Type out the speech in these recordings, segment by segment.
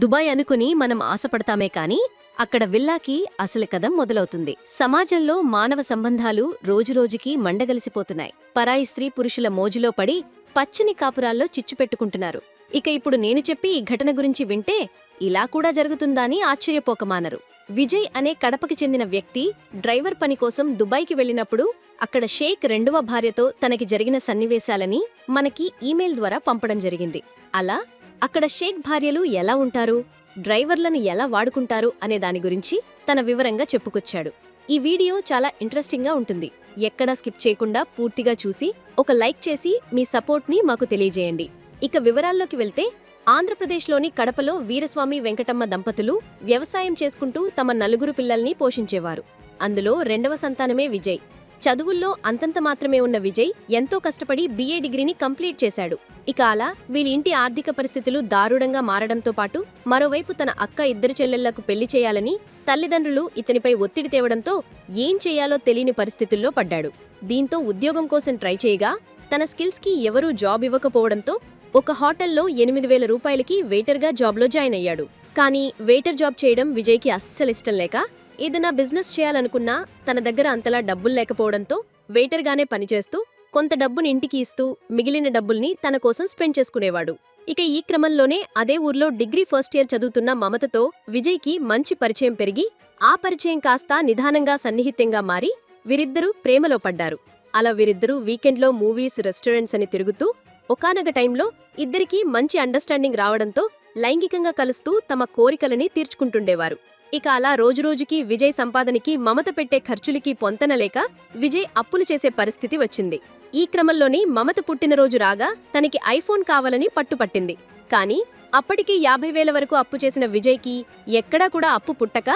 Dubai అనుకుని మనం ఆశపడతామే కాని అక్కడ విల్లాకి అసలు కథ మొదలవుతుంది. సమాజంలో మానవ సంబంధాలు రోజురోజుకీ మండగలిసిపోతున్నాయి. పరాయి స్త్రీ పురుషుల మోజులో పడి పచ్చని కాపురాల్లో చిచ్చుపెట్టుకుంటున్నారు. ఇక ఇప్పుడు నేను చెప్పి ఈ ఘటన గురించి వింటే ఇలా కూడా జరుగుతుందని ఆశ్చర్యపోకమానరు. విజయ్ అనే కడపకి చెందిన వ్యక్తి డ్రైవర్ పని కోసం దుబాయ్కి వెళ్లినప్పుడు అక్కడ షేక్ రెండవ భార్యతో తనకి జరిగిన సన్నివేశాలని మనకి ఈమెయిల్ ద్వారా పంపడం జరిగింది. అలా అక్కడ షేక్ భార్యలు ఎలా ఉంటారు, డ్రైవర్లను ఎలా వాడుకుంటారు అనే దాని గురించి తన వివరంగా చెప్పుకొచ్చాడు. ఈ వీడియో చాలా ఇంట్రెస్టింగ్గా ఉంటుంది. ఎక్కడా స్కిప్ చేయకుండా పూర్తిగా చూసి ఒక లైక్ చేసి మీ సపోర్ట్ని మాకు తెలియజేయండి. ఇక వివరాల్లోకి వెళ్తే, ఆంధ్రప్రదేశ్లోని కడపలో వీరస్వామి వెంకటమ్మ దంపతులు వ్యవసాయం చేసుకుంటూ తమ 4 పిల్లల్ని పోషించేవారు. అందులో రెండవ సంతానమే విజయ్. చదువుల్లో అంతంత మాత్రమే ఉన్న విజయ్ ఎంతో కష్టపడి BA డిగ్రీని కంప్లీట్ చేశాడు. ఇక అలా వీళ్ళ ఇంటి ఆర్థిక పరిస్థితులు దారుణంగా మారడంతో పాటు మరోవైపు తన అక్క 2 చెల్లెళ్లకు పెళ్లి చేయాలని తల్లిదండ్రులు ఇతనిపై ఒత్తిడి తేవడంతో ఏం చేయాలో తెలియని పరిస్థితుల్లో పడ్డాడు. దీంతో ఉద్యోగం కోసం ట్రై చేయగా తన స్కిల్స్కి ఎవరూ జాబ్ ఇవ్వకపోవడంతో ఒక హోటల్లో 8,000 రూపాయలకి వెయిటర్గా జాబ్లో జాయిన్ అయ్యాడు. కానీ వెయిటర్ జాబ్ చేయడం విజయ్కి అస్సలిష్టం లేక ఏదైనా బిజినెస్ చేయాలనుకున్నా తన దగ్గర అంతలా డబ్బులు లేకపోవడంతో వెయిటర్గానే పనిచేస్తూ కొంత డబ్బుని ఇంటికి ఇస్తూ మిగిలిన డబ్బుల్ని తన కోసం స్పెండ్ చేసుకునేవాడు. ఇక ఈ క్రమంలోనే అదే ఊర్లో డిగ్రీ ఫస్ట్ ఇయర్ చదువుతున్న మమతతో విజయ్కి మంచి పరిచయం పెరిగి ఆ పరిచయం కాస్త నిదానంగా సన్నిహితంగా మారి వీరిద్దరూ ప్రేమలో పడ్డారు. అలా వీరిద్దరూ వీకెండ్లో మూవీస్, రెస్టారెంట్స్ అని తిరుగుతూ ఒకానొక టైంలో ఇద్దరికీ మంచి అండర్స్టాండింగ్ రావడంతో లైంగికంగా కలుస్తూ తమ కోరికలని తీర్చుకుంటుండేవారు. ఇక అలా రోజురోజుకి విజయ్ సంపాదనకి మమత పెట్టే ఖర్చులకి పొంతనలేక విజయ్ అప్పులు చేసే పరిస్థితి వచ్చింది. ఈ క్రమంలోని మమత పుట్టినరోజు రాగా తనకి ఐఫోన్ కావాలని పట్టుపట్టింది. కానీ అప్పటికి 50,000 వరకు అప్పు చేసిన విజయ్కి ఎక్కడా కూడా అప్పు పుట్టక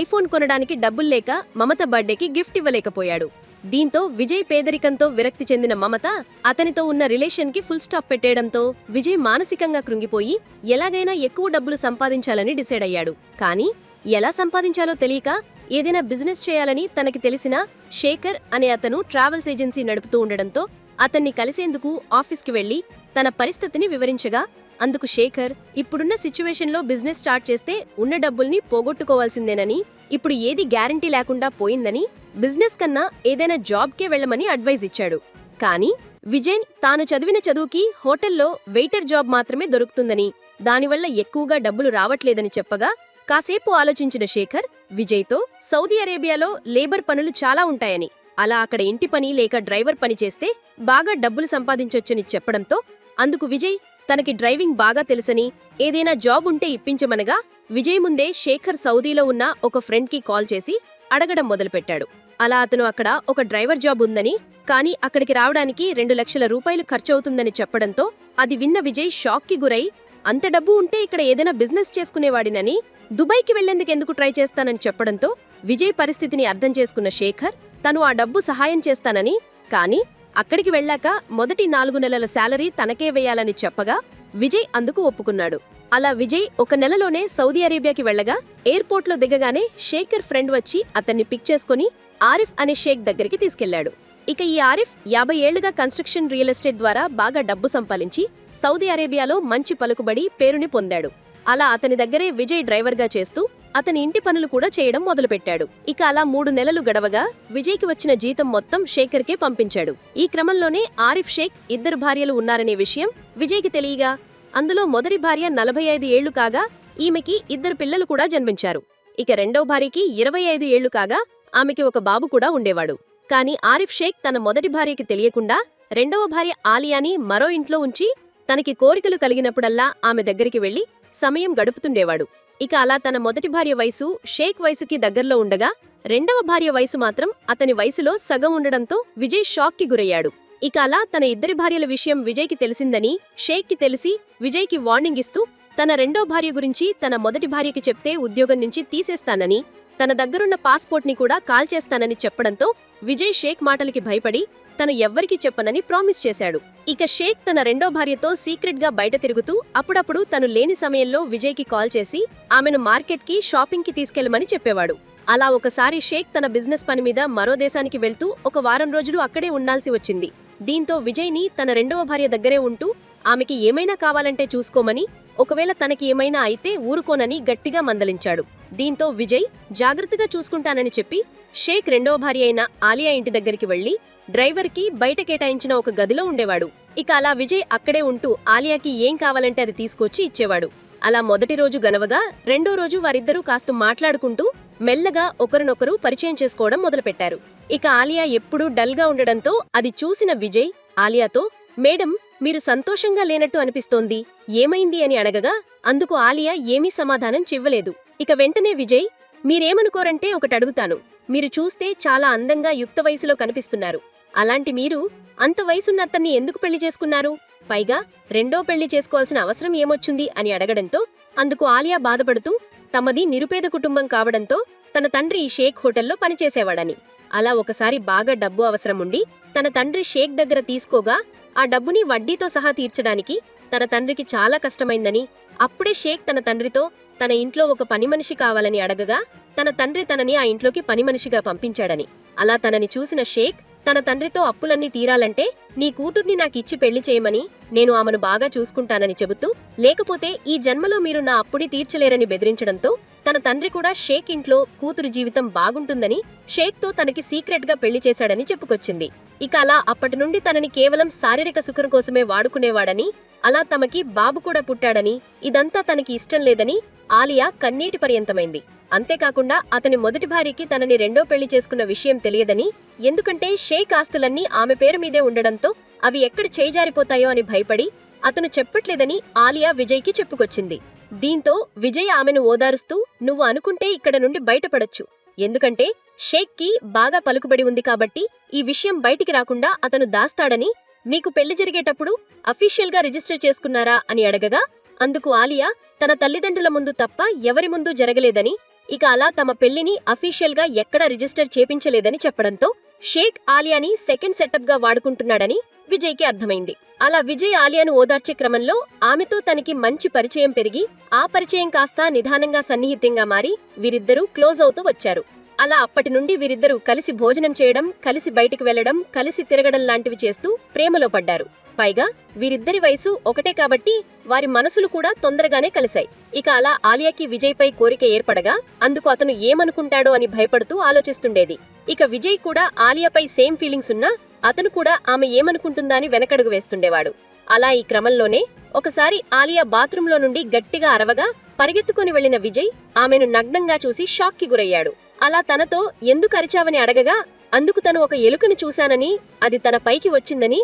ఐఫోన్ కొనడానికి డబ్బుల్లేక మమత బర్త్డేకి గిఫ్ట్ ఇవ్వలేకపోయాడు. దీంతో విజయ్ పేదరికంతో విరక్తి చెందిన మమత అతనితో ఉన్న రిలేషన్కి ఫుల్ స్టాప్ పెట్టేయడంతో విజయ్ మానసికంగా కృంగిపోయి ఎలాగైనా ఎక్కువ డబ్బులు సంపాదించాలని డిసైడ్ అయ్యాడు. కానీ ఎలా సంపాదించాలో తెలియక ఏదైనా బిజినెస్ చేయాలని తనకి తెలిసిన శేఖర్ అనే అతను ట్రావెల్స్ ఏజెన్సీ నడుపుతూ ఉండడంతో అతన్ని కలిసేందుకు ఆఫీస్కి వెళ్లి తన పరిస్థితిని వివరించగా అందుకు శేఖర్ ఇప్పుడున్న సిచ్యువేషన్లో బిజినెస్ స్టార్ట్ చేస్తే ఉన్న డబ్బుల్ని పోగొట్టుకోవాల్సిందేనని, ఇప్పుడు ఏది గ్యారంటీ లేకుండా పోయిందని, బిజినెస్ కన్నా ఏదైనా జాబ్కే వెళ్లమని అడ్వైజ్ ఇచ్చాడు. కానీ విజయ్ తాను చదివిన చదువుకి హోటల్లో వెయిటర్ జాబ్ మాత్రమే దొరుకుతుందని, దానివల్ల ఎక్కువగా డబ్బులు రావట్లేదని చెప్పగా కాసేపు ఆలోచించిన శేఖర్ విజయ్తో సౌదీ అరేబియాలో లేబర్ పనులు చాలా ఉంటాయని, అలా అక్కడ ఇంటి పని లేక డ్రైవర్ పని చేస్తే బాగా డబ్బులు సంపాదించొచ్చని చెప్పడంతో అందుకు విజయ్ తనకి డ్రైవింగ్ బాగా తెలుసని ఏదైనా జాబ్ ఉంటే ఇప్పించమనగా విజయ్ ముందే శేఖర్ సౌదీలో ఉన్న ఒక ఫ్రెండ్కి కాల్ చేసి అడగడం మొదలుపెట్టాడు. అలా అతను అక్కడ ఒక డ్రైవర్ జాబ్ ఉందని, కానీ అక్కడికి రావడానికి 2 లక్షల రూపాయలు ఖర్చవుతుందని చెప్పడంతో అది విన్న విజయ్ షాక్కి గురై అంత డబ్బు ఉంటే ఇక్కడ ఏదైనా బిజినెస్ చేసుకునేవాడినని, దుబాయ్కి వెళ్లేందుకెందుకు ట్రై చేస్తానని చెప్పడంతో విజయ్ పరిస్థితిని అర్థం చేసుకున్న శేఖర్ తను ఆ డబ్బు సహాయం చేస్తానని, కానీ అక్కడికి వెళ్లాక మొదటి 4 నెలల శాలరీ తనకే వేయాలని చెప్పగా విజయ్ అందుకు ఒప్పుకున్నాడు. అలా విజయ్ 1 నెలలోనే సౌదీ అరేబియాకి వెళ్లగా ఎయిర్పోర్ట్లో దిగగానే శేఖర్ ఫ్రెండ్ వచ్చి అతన్ని పిక్ చేసుకుని ఆరిఫ్ అనే షేక్ దగ్గరికి తీసుకెళ్లాడు. ఇక ఈ ఆరిఫ్ 50 ఏళ్లుగా కన్స్ట్రక్షన్, రియల్ ఎస్టేట్ ద్వారా బాగా డబ్బు సంపాదించి సౌదీ అరేబియాలో మంచి పలుకుబడి, పేరుని పొందాడు. అలా అతని దగ్గరే విజయ్ డ్రైవర్గా చేస్తూ అతని ఇంటి పనులు కూడా చేయడం మొదలుపెట్టాడు. ఇక అలా 3 నెలలు గడవగా విజయ్కి వచ్చిన జీతం మొత్తం శేఖర్కే పంపించాడు. ఈ క్రమంలోనే ఆరిఫ్ షేక్ 2 భార్యలు ఉన్నారనే విషయం విజయ్కి తెలియగా అందులో మొదటి భార్య 45 ఏళ్లు కాగా ఈమెకి 2 పిల్లలు కూడా జన్మించారు. ఇక రెండవ భార్యకి 25 ఏళ్లు కాగా ఆమెకి ఒక బాబు కూడా ఉండేవాడు. కానీ ఆరిఫ్ షేక్ తన మొదటి భార్యకి తెలియకుండా రెండవ భార్య ఆలియాని మరో ఇంట్లో ఉంచి తనకి కోరికలు కలిగినప్పుడల్లా ఆమె దగ్గరికి వెళ్లి సమయం గడుపుతుండేవాడు. ఇక అలా తన మొదటి భార్య వయసు షేక్ వయసుకి దగ్గరలో ఉండగా రెండవ భార్య వయసు మాత్రం అతని వయసులో సగం ఉండడంతో విజయ్ షాక్కి గురయ్యాడు. ఇక అలా తన 2 భార్యల విషయం విజయ్కి తెలిసిందని షేక్కి తెలిసి విజయ్కి వార్నింగ్ ఇస్తూ తన రెండో భార్య గురించి తన మొదటి భార్యకి చెప్తే ఉద్యోగం నుంచి తీసేస్తానని, తన దగ్గరున్న పాస్పోర్ట్ని కూడా కాల్ చేస్తానని చెప్పడంతో విజయ్ షేక్ మాటలకి భయపడి తను ఎవ్వరికీ చెప్పనని ప్రామిస్ చేశాడు. ఇక షేక్ తన రెండో భార్యతో సీక్రెట్గా బయట తిరుగుతూ అప్పుడప్పుడు తను లేని సమయంలో విజయ్కి కాల్ చేసి ఆమెను మార్కెట్కి, షాపింగ్కి తీసుకెళ్లమని చెప్పేవాడు. అలా ఒకసారి షేక్ తన బిజినెస్ పని మీద మరో దేశానికి వెళ్తూ 1 వారం రోజులు అక్కడే ఉండాల్సి వచ్చింది. దీంతో విజయ్ని తన రెండవ భార్య దగ్గరే ఉంటూ ఆమెకి ఏమైనా కావాలంటే చూసుకోమని ఒకవేళ తనకి ఏమైనా అయితే ఊరుకోనని గట్టిగా మందలించాడు. దీంతో విజయ్ జాగ్రత్తగా చూసుకుంటానని చెప్పి షేక్ రెండవ భార్య అయిన ఆలియా ఇంటి దగ్గరికి వెళ్లి డ్రైవర్కి బయట కేటాయించిన ఒక గదిలో ఉండేవాడు. ఇక అలా విజయ్ అక్కడే ఉంటూ ఆలియాకి ఏం కావాలంటే అది తీసుకొచ్చి ఇచ్చేవాడు. అలా మొదటి రోజు గనవగా రెండో రోజు వారిద్దరూ కాస్త మాట్లాడుకుంటూ మెల్లగా ఒకరినొకరు పరిచయం చేసుకోవడం మొదలుపెట్టారు. ఇక ఆలియా ఎప్పుడూ డల్గా ఉండడంతో అది చూసిన విజయ్ ఆలియాతో, మేడం, మీరు సంతోషంగా లేనట్టు అనిపిస్తోంది, ఏమైంది అని అడగగా అందుకు ఆలియా ఏమీ సమాధానం చివ్వలేదు. ఇక వెంటనే విజయ్, మీరేమనుకోరంటే ఒకటడుగుతాను. మీరు చూస్తే చాలా అందంగా యుక్త వయసులో కనిపిస్తున్నారు. అలాంటి మీరు అంత వయసున్న అతన్ని ఎందుకు పెళ్లి చేసుకున్నారు? పైగా రెండో పెళ్లి చేసుకోవాల్సిన అవసరం ఏమొచ్చింది అని అడగడంతో అందుకు ఆలియా బాధపడుతూ తమది నిరుపేద కుటుంబం కావడంతో తన తండ్రి ఈ షేక్ హోటల్లో పనిచేసేవాడని, అలా ఒకసారి బాగా డబ్బు అవసరం ఉండి తన తండ్రి షేక్ దగ్గర తీసుకోగా ఆ డబ్బుని వడ్డీతో సహా తీర్చడానికి తన తండ్రికి చాలా కష్టమైందని, అప్పుడే షేక్ తన తండ్రితో తన ఇంట్లో ఒక పనిమనిషి కావాలని అడగగా తన తండ్రి తనని ఆ ఇంట్లోకి పనిమనిషిగా పంపించాడని, అలా తనని చూసిన షేక్ తన తండ్రితో అప్పులన్నీ తీరాలంటే నీ కూతుర్ని నాకిచ్చి పెళ్లి చేయమని, నేను ఆమెను బాగా చూసుకుంటానని చెబుతూ, లేకపోతే ఈ జన్మలో మీరు నా అప్పుడి తీర్చలేరని బెదిరించడంతో తన తండ్రి కూడా షేక్ ఇంట్లో కూతురు జీవితం బాగుంటుందని షేక్తో తనకి సీక్రెట్గా పెళ్లి చేశాడని చెప్పుకొచ్చింది. ఇక అలా అప్పటి నుండి తనని కేవలం శారీరక సుఖం కోసమే వాడుకునేవాడని, అలా తమకి బాబు కూడా పుట్టాడని, ఇదంతా తనకి ఇష్టం లేదని ఆలియా కన్నీటి పర్యంతమైంది. అంతేకాకుండా అతని మొదటి భార్యకి తనని రెండో పెళ్లి చేసుకున్న విషయం తెలియదని, ఎందుకంటే షేక్ ఆస్తులన్నీ ఆమె పేరు మీదే ఉండడంతో అవి ఎక్కడ చేజారిపోతాయో అని భయపడి అతను చెప్పట్లేదని ఆలియా విజయ్కి చెప్పుకొచ్చింది. దీంతో విజయ్ ఆమెను ఓదారుస్తూ, నువ్వు అనుకుంటే ఇక్కడ నుండి బయటపడొచ్చు, ఎందుకంటే షేక్కి బాగా పలుకుబడి ఉంది కాబట్టి ఈ విషయం బయటికి రాకుండా అతను దాస్తాడని, మీకు పెళ్లి జరిగేటప్పుడు అఫీషియల్గా రిజిస్టర్ చేసుకున్నారా అని అడగగా అందుకు ఆలియా తన తల్లిదండ్రుల ముందు తప్ప ఎవరి ముందు జరగలేదని, ఇక అలా తమ పెళ్లిని అఫీషియల్గా ఎక్కడా రిజిస్టర్ చేపించలేదని చెప్పడంతో షేక్ ఆలియాని సెకండ్ సెటప్గా వాడుకుంటున్నాడని విజయ్కి అర్థమైంది. అలా విజయ్ ఆలియాను ఓదార్చే క్రమంలో ఆమెతో తనకి మంచి పరిచయం పెరిగి ఆ పరిచయం కాస్త నిదానంగా సన్నిహితంగా మారి వీరిద్దరూ క్లోజ్ అవుతూ వచ్చారు. అలా అప్పటి నుండి వీరిద్దరూ కలిసి భోజనం చేయడం, కలిసి బయటికి వెళ్లడం, కలిసి తిరగడం లాంటివి చేస్తూ ప్రేమలో పడ్డారు. పైగా వీరిద్దరి వయసు ఒకటే కాబట్టి వారి మనసులు కూడా తొందరగానే కలిశాయి. ఇక అలా ఆలియాకి విజయ్పై కోరిక ఏర్పడగా అందుకు అతను ఏమనుకుంటాడో అని భయపడుతూ ఆలోచిస్తుండేది. ఇక విజయ్ కూడా ఆలియాపై సేమ్ ఫీలింగ్స్ ఉన్నా అతను కూడా ఆమె ఏమనుకుంటుందా అని వెనకడుగు వేస్తుండేవాడు. అలా ఈ క్రమంలోనే ఒకసారి ఆలియా బాత్రూంలో నుండి గట్టిగా అరవగా పరిగెత్తుకుని వెళ్లిన విజయ్ ఆమెను నగ్నంగా చూసి షాక్కి గురయ్యాడు. అలా తనతో ఎందుకు అరిచావని అడగగా అందుకు తను ఒక ఎలుకను చూశానని, అది తన పైకి వచ్చిందని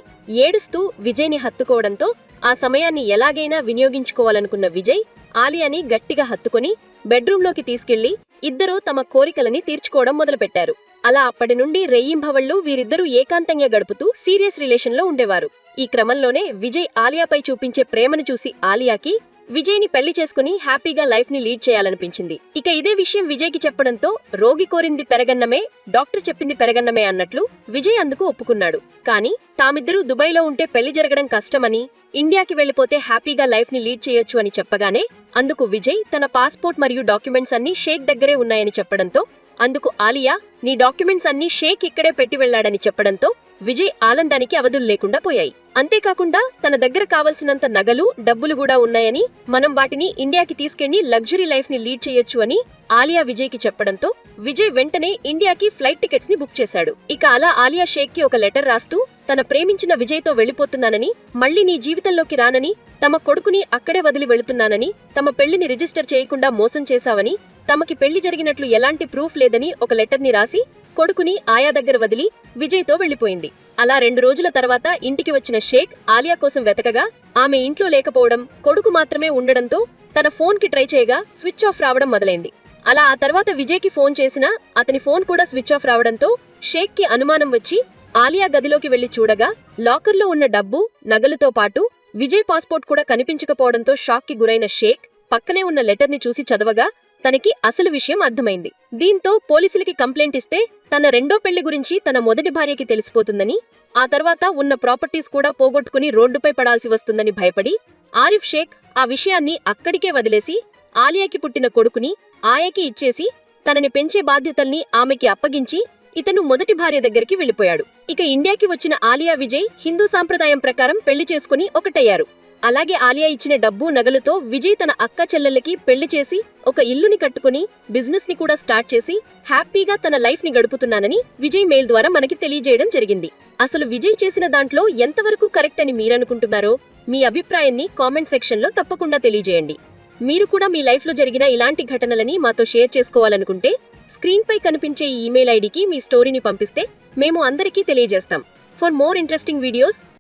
ఏడుస్తూ విజయ్ని హత్తుకోవడంతో ఆ సమయాన్ని ఎలాగైనా వినియోగించుకోవాలనుకున్న విజయ్ ఆలియాని గట్టిగా హత్తుకొని బెడ్రూంలోకి తీసుకెళ్లి ఇద్దరూ తమ కోరికలని తీర్చుకోవడం మొదలుపెట్టారు. అలా అప్పటి నుండి రెయ్యింభవళ్లు వీరిద్దరూ ఏకాంతంగా గడుపుతూ సీరియస్ రిలేషన్లో ఉండేవారు. ఈ క్రమంలోనే విజయ్ ఆలియాపై చూపించే ప్రేమను చూసి ఆలియాకి విజయ్ని పెళ్లి చేసుకుని హ్యాపీగా లైఫ్ ని లీడ్ చేయాలనిపించింది. ఇక ఇదే విషయం విజయ్కి చెప్పడంతో రోగి కోరింది పెరగన్నమే, డాక్టర్ చెప్పింది పెరగన్నమే అన్నట్లు విజయ్ అందుకు ఒప్పుకున్నాడు. కానీ తామిద్దరూ దుబాయ్లో ఉంటే పెళ్లి జరగడం కష్టమని, ఇండియాకి వెళ్లిపోతే హ్యాపీగా లైఫ్ ని లీడ్ చేయొచ్చు అని చెప్పగానే అందుకు విజయ్ తన పాస్పోర్ట్ మరియు డాక్యుమెంట్స్ అన్నీ షేక్ దగ్గరే ఉన్నాయని చెప్పడంతో అందుకు ఆలియా నీ డాక్యుమెంట్స్ అన్నీ షేక్ ఇక్కడే పెట్టి వెళ్లాడని చెప్పడంతో విజయ్ ఆనందానికి అవధులు లేకుండా పోయాయి. అంతేకాకుండా తన దగ్గర కావలసినంత నగలు, డబ్బులు కూడా ఉన్నాయని, మనం వాటిని ఇండియాకి తీసుకెళ్లి లగ్జరీ లైఫ్ ని లీడ్ చేయొచ్చు అని ఆలియా విజయ్కి చెప్పడంతో విజయ్ వెంటనే ఇండియాకి ఫ్లైట్ టికెట్స్ ని బుక్ చేశాడు. ఇక అలా ఆలియా షేక్ కి ఒక లెటర్ రాస్తూ తన ప్రేమించిన విజయ్తో వెళ్లిపోతున్నానని, మళ్లీ నీ జీవితంలోకి రానని, తమ కొడుకుని అక్కడే వదిలి వెళుతున్నానని, తమ పెళ్లిని రిజిస్టర్ చేయకుండా మోసం చేశావని, తమకి పెళ్లి జరిగినట్లు ఎలాంటి ప్రూఫ్ లేదని ఒక లెటర్ని రాసి కొడుకుని ఆయా దగ్గర వదిలి విజయ్తో వెళ్లిపోయింది. అలా 2 రోజుల తర్వాత ఇంటికి వచ్చిన షేక్ ఆలియా కోసం వెతకగా ఆమె ఇంట్లో లేకపోవడం, కొడుకు మాత్రమే ఉండడంతో తన ఫోన్ కి ట్రై చేయగా స్విచ్ ఆఫ్ రావడం మొదలైంది. అలా ఆ తర్వాత విజయ్కి ఫోన్ చేసినా అతని ఫోన్ కూడా స్విచ్ ఆఫ్ రావడంతో షేక్ కి అనుమానం వచ్చి ఆలియా గదిలోకి వెళ్లి చూడగా లాకర్లో ఉన్న డబ్బు, నగలుతో పాటు విజయ్ పాస్పోర్ట్ కూడా కనిపించకపోవడంతో షాక్ కి గురైన షేక్ పక్కనే ఉన్న లెటర్ని చూసి చదవగా తనకి అసలు విషయం అర్థమైంది. దీంతో పోలీసులకి కంప్లైంట్ ఇస్తే తన రెండో పెళ్లి గురించి తన మొదటి భార్యకి తెలిసిపోతుందని, ఆ తర్వాత ఉన్న ప్రాపర్టీస్ కూడా పోగొట్టుకుని రోడ్డుపై పడాల్సి వస్తుందని భయపడి ఆరిఫ్ షేక్ ఆ విషయాన్ని అక్కడికే వదిలేసి ఆలియాకి పుట్టిన కొడుకుని ఆయాకి ఇచ్చేసి తనని పెంచే బాధ్యతల్ని ఆమెకి అప్పగించి ఇతను మొదటి భార్య దగ్గరికి వెళ్లిపోయాడు. ఇక ఇండియాకి వచ్చిన ఆలియా విజయ్ హిందూ సాంప్రదాయం ప్రకారం పెళ్లి చేసుకుని ఒకటయ్యారు. అలాగే ఆలియా ఇచ్చిన డబ్బు నగలుతో విజయ్ తన అక్క చెల్లెళ్ళకి పెళ్లి చేసి ఒక ఇల్లుని కట్టుకుని బిజినెస్ ని కూడా స్టార్ట్ చేసి హ్యాపీగా తన లైఫ్ ని గడుపుతున్నానని విజయ్ మెయిల్ ద్వారా మనకి తెలియజేయడం జరిగింది. అసలు విజయ్ చేసిన దాంట్లో ఎంతవరకు కరెక్ట్ అని మీరనుకుంటున్నారో మీ అభిప్రాయాన్ని కామెంట్ సెక్షన్ లో తప్పకుండా తెలియజేయండి. మీరు కూడా మీ లైఫ్ లో జరిగిన ఇలాంటి ఘటనలని మాతో షేర్ చేసుకోవాలనుకుంటే స్క్రీన్ పై కనిపించే ఈ ఇమెయిల్ ఐడికి మీ స్టోరీని పంపిస్తే మేము అందరికీ తెలియజేస్తాం. For more interesting videos